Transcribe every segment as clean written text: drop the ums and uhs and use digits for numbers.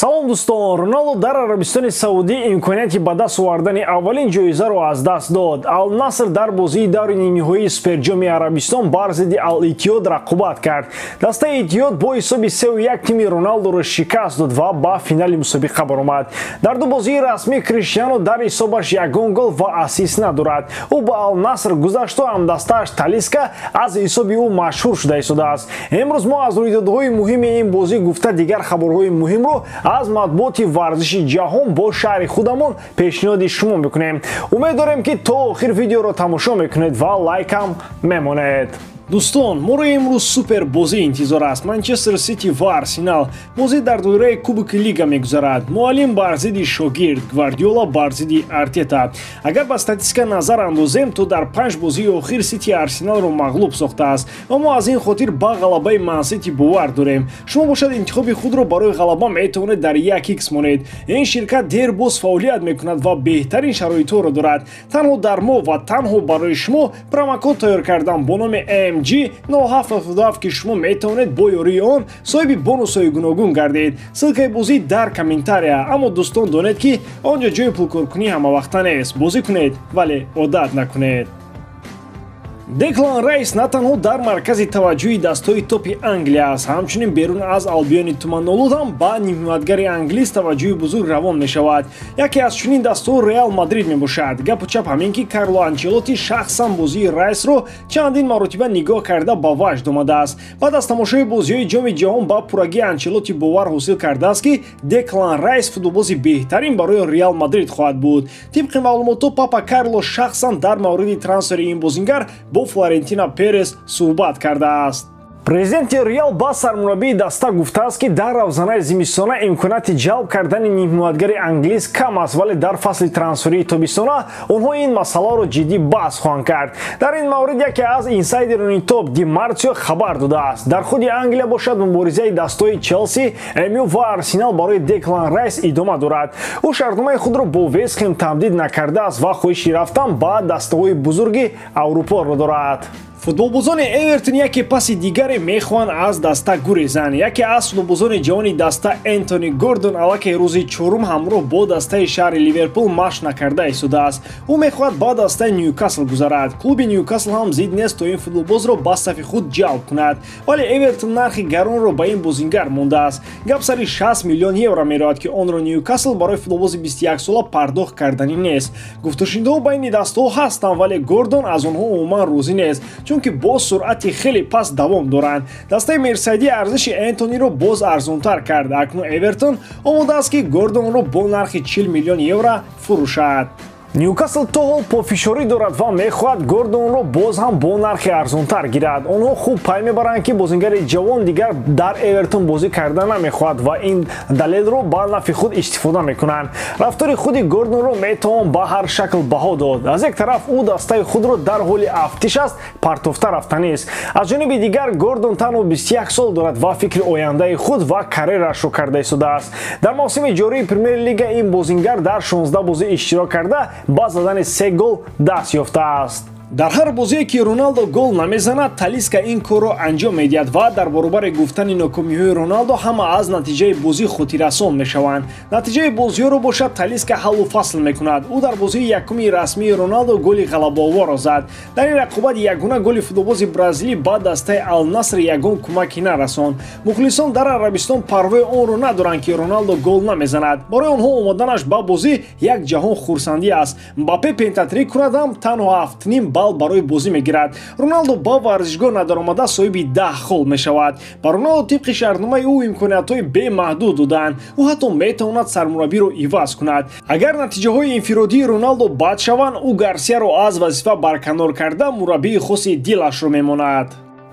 салом дӯстон, Роналдо дар Арабистони Саудӣ имконияти ба даст овардани аввалин ҷоизаро аз даст дод. Ал-Наср дар бозии даври нимниҳоии Суперҷоми Арабистон бар зидди Ал-Иттиҳод рақобат кард. Дастаи Иттиҳод бо ҳисоби 3-1 тими Роналдоро шикаст дод ва ба финали мусобиқа баромад. Дар ду бозии расмӣ Криштиану дар ҳисобаш ягон гол ва ассист надорад. Ӯ ба Ал-Наср гузашт ва ҳамдастааш Талиска аз ҳисоби ӯ машҳур шуда истодааст. Имрӯз мо аз рӯйдодҳои муҳими ин бозӣ гуфта дигар хабарҳои муҳимро аз матбуоти варзиши ҷаҳон бо шаҳри худамон пешниҳоди шумо мекунем. Умед дорем ки то охир видеоро тамошо мекунед ва лайкам мемонед. Дӯстон, моро имрӯз супер бозӣ интизор аст. Манчестер Сити ва Арсенал бозӣ дар доираи Кубоки Лига мегузарад. Муаллим бар зидди шогирд, Гвардиола бар зидди Артета. Агар ба статистика назар андозем, то дар 5 бозии охир Сити Арсеналро мағлуб сохтааст ва мо аз ин хотир ба ғалабаи Ман Сити бовар дорем. Шумо бошад интихоби худро барои ғалаба метавонед дар 1x монед. Ин ширкат дер боз фаъолият мекунад ва беҳтарин шароитҳоро дорад. Танҳо дар мо ва танҳо барои шумо промокод тайёр кардам бо номи MG9777 ки шумо метавонед бо ёрии он соҳиби бонусҳои гуногун гардед. Ссилкаи бозӣ дар комментария. Аммо дӯстон донед ки он ҷо ҷои пулкоркунӣ ҳамавақта нест. Бозӣ кунед, вале одат накунед. Деклан Райс на танҳо дар маркази таваҷҷӯҳи дастҳои топи Англия аст, ҳамчунин берун аз албиёни туманнолуд ҳам ба нимҳиматгари англис таваҷҷӯҳи бузург равон мешавад. Яке аз чунин дастҳо Реал Мадрид мебошад. Гапу чап ҳамин ки Карло Анчелотти шахсан бозии Райсро чандин маротиба нигоҳ карда ба ваҷд омадааст. Баъд аз тамошои бозиҳои ҷоми ҷаҳон ба пуррагии Анчелотти бовар ҳосил кардааст ки Деклан Райс футболбози беҳтарин барои Реал Мадрид хоҳад буд. Тибқи маълумотҳо Папа Карло шахсан дар мавриди трансфери ин бозингар бо Флорентино Перес суҳбат кардааст. Президенти Реал ба сармураббии даста гуфтааст ки дар равзанаи зимистона имконияти ҷалб кардани нимҳиматгари англис кам аст, вале дар фасли трансферии тобистона онҳо ин масъаларо ҷиддӣ баҳс хоҳанд кард. Дар ин маврид яке аз инсайдерони топ Ди Мартио хабар додааст. Дар худи Англия бошад муборизаи дастҳои Челси, МЮ ва Арсенал барои Деклан Райс идома дорад. Ӯ шартномаи худро бо Вест Хэм тамдид накардааст ва хоҳиши рафтан ба дастаҳои бузурги Аврупоро дорад. Футболбозони Эвертон яке паси дигаре мехоҳанд аз даста гурезанд. Яке аз футболбозони ҷавони даста Энтони Гордон аллакай рӯзи чорум ҳамроҳ бо дастаи шаҳри Ливерпул машқ накарда истодааст. Ӯ мехоҳад ба дастаи Ньюкасл гузарад. Клуби Ньюкасл ҳам зид нест то ин футболбозро ба сафи худ ҷалб кунад. Вале Эвертон нархи гаронро ба ин бозингар мондааст. Гап сари 60 миллион евро мерояд ки онро Ньюкасл барои футболбози 21 сола пардохт кардани нест. Гуфтушунидҳо байни дастҳо ҳастанд, вале Гордон аз онҳо умуман розӣ нест, чунки бо суръати хеле паст давом доранд. Дастаи Мерсайди арзиши Энтониро боз арзонтар кард. Акнун Эвертон омодааст ки Гордонро бо нархи 40 миллион евро фурӯшад. Ньюкасл то ҳол пофишорӣ дорад ва мехоҳад Гордонро боз ҳам бо нархи арзонтар гирад. Онҳо хуб пай мебаранд ки бозингари ҷавон дигар дар Эвертон бозӣ карда намехоҳад ва ин далелро ба нафи худ истифода мекунанд. Рафтори худи Гордонро метавон ба ҳар шакл баҳо дод. Аз як тараф ӯ дастаи худро дар ҳоли афтиш аст, партофта рафта нест. Аз ҷониби дигар Гордон танҳо 21 сол дорад ва фикри ояндаи худ ва карьерашро карда истодааст. Дар мавсими ҷории Премер Лига ин бозингар дар 16 бозӣ иштирок карда ба задани 3 гол даст ёфтааст. Дар ҳар бозие ки Роналдо гол намезанад, Талиска ин корро анҷом медиҳад ва дар боробари гуфтани нокомиҳои Роналдо ҳама аз натиҷаи бозӣ хотиррасон мешаванд. Натиҷаи бозиҳоро бошад Талиска ҳаллу фасл мекунад. Ӯ дар бозии якуми расмии Роналдо голи ғалабаоворро зад. Дар ин рақобат ягона голи футболбози бразилӣ ба дастаи Ал-Наср ягон кӯмакӣ нарасонд. Мухлисон дар Арабистон парвои онро надоранд ки Роналдо гол намезанад. Барои онҳо омаданаш ба бозӣ як ҷаҳон хурсандӣ аст. Мбаппе пентатрик кунад ҳам танҳо 7.5 бал барои бозӣ мегирад. Роналдо ба варзишгоҳ надаромада соҳиби 10 хол мешавад. Ба Роналдо тибқи шартномаи ӯ имкониятҳои бемаҳдуд доданд. Ӯ ҳатто метавонад сармураббиро иваз кунад. Агар натиҷаҳои инфиродии Роналдо бад шаванд, ӯ Гарсияро аз вазифа барканор карда мураббии хоси дилашро мемонад.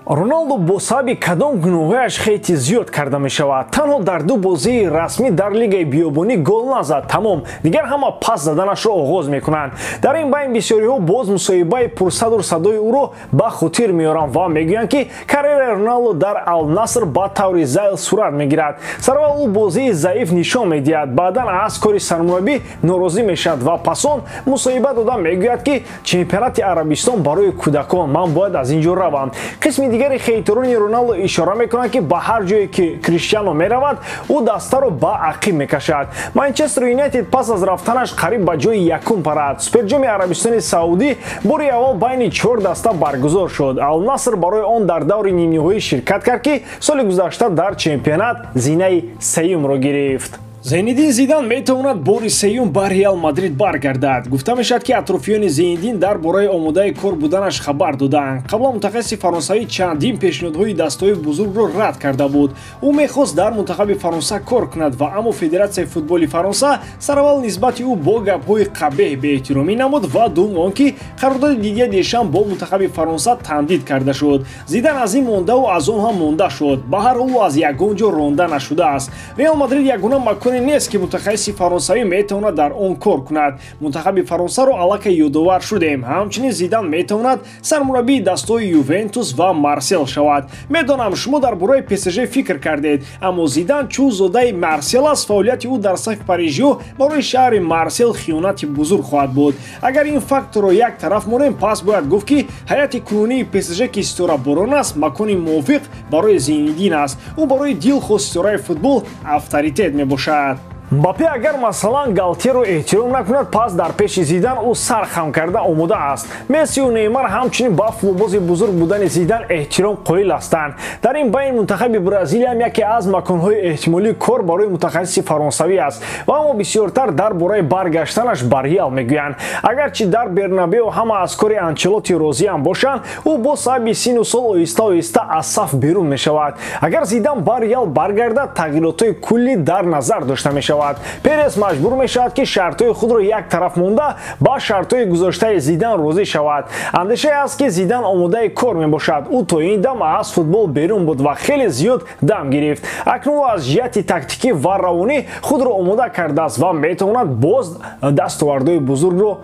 Роналдо бо сабаби кадом гуноҳҳояш хейти зиёд карда мешавад. Танҳо дар ду бозии расмӣ дар Лигаи биёбонӣ гол назад. Тамом. Дигар ҳама пас заданашро оғоз мекунанд. Дар ин байн бисёриҳо боз мусоҳибаи пурсаду садои ӯро ба хотир меоранд ва мегӯянд ки карьераи Роналдо дар Ал-Наср ба таври зайл сурат мегирад. Сараввал ӯ бозии заиф нишон медиҳад. Баъдан аз кори сармураббӣ норозӣ мешавад ва пасон мусоҳиба дода мегӯяд ки чемпионати Арабистон барои кӯдакон, ман бояд аз ин ҷо равам. Қисми дигari хейтарони Роналдо ишора мекунанд ки ба ҳар ҷое ки Криштиано меравад ӯ дастаро ба ақиб мекашад. Манчестер Юнайтед пас аз рафтанаш қариб ба ҷои якум парад. Суперҷоми Арабистони Саудӣ бори аввал байни 4 даста баргузор шуд. Ал-Наср барои он дар даври нимниҳоӣ ширкат кард ки соли гузашта дар чемпионат зинаи сеюмро гирифт. Зейнидин Зидан метавонад бори сеюм ба Реал Мадрид баргардад. Гуфта мешавад ки атрофиёни Зейнидин дар бораи омодаи кор буданаш хабар доданд. Қабла мутахассиси фаронсавӣ чандин пешниҳодҳои дастаҳои бузургро рад карда буд. Ӯ мехост дар мунтахаби Фаронса кор кунад ва аммо Федератсияи футболи Фаронса сараввал нисбати ӯ бо гапҳои қабеҳ беэҳтиромӣ намуд ва дум он ки қарордоди Дидье Дешам бо мунтахаби Фаронса тамдид карда шуд. Зидан аз ин мондаву аз он ҳам монда шуд. Ба ҳар ҳол ӯ аз ягон ҷо ронда нашудааст. Реал Мадрид ягона маконе нест ки мутахассиси фаронсавӣ метавонад дар он кор кунад. Мунтахаби Фаронсаро аллакай ёдовар шудем. Ҳамчунин Зидан метавонад сармураббии дастаҳои Ювентус ва Марсел шавад. Медонам шумо дар бораи ПСЖ фикр кардед, аммо Зидан чун зодаи Марсел аст, фаъолияти ӯ дар сафи парижиё барои шаҳри Марсел хиёнати бузург хоҳад буд. Агар ин факторро як тараф монем, пас бояд гуфт ки ҳайати кунунии ПСЖ ки ситораборон аст, макони мувофиқ барои Зейнидин аст. ӯ барои дилхоҳ ситораи футбол авторитет мебошад. Мбаппе агар масалан Галтьеро эҳтиром накунад, пас дар пеши Зидан ӯ сар хам карда омода аст. Мессиу Неймар ҳамчунин ба футболбози бузург будани Зидан эҳтиром қоил ҳастанд. Дар ин байн мунтахаби Бразилия ҳам яке аз маконҳои эҳтимолии кор барои мутахассиси фаронсавӣ аст ва аммо бисёртар дар бораи баргаштанаш ба Реал мегӯянд. Агарчи дар Бернабеу ҳама аз кори Анчелоти розиам бошанд, ӯ бо сабаби сину сол оҳиста-оҳиста аз саф берун мешавад. Агар Зидан ба Реал баргардад, тағйиротҳои куллӣ дар назар дошта мешавад. Перес маҷбур мешавад ки шартҳои худро як тараф монда ба шартҳои гузоштаи Зидан розӣ шавад. Андешае аст ки Зидан омодаи кор мебошад. ӯ то ин дам аз футбол берун буд ва хеле зиёд дам гирифт. Акнун ӯ аз ҷиҳати тактикӣ ва равонӣ худро омода кардааст ва метавонад боз дастовардҳои бузургро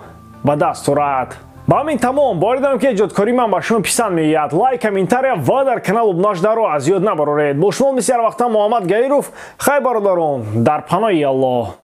ба даст орад. Ба ҳамин тамом, боридан ки эҷодкории ман ба шумо писанд меояд. Лайк, комментария ва дар канал обунашдаро аз ёд набароред. Бо шумо мисли ҳар вақта Муҳаммад Гаиров. Хай бародарон, дар паноҳи Аллоҳ.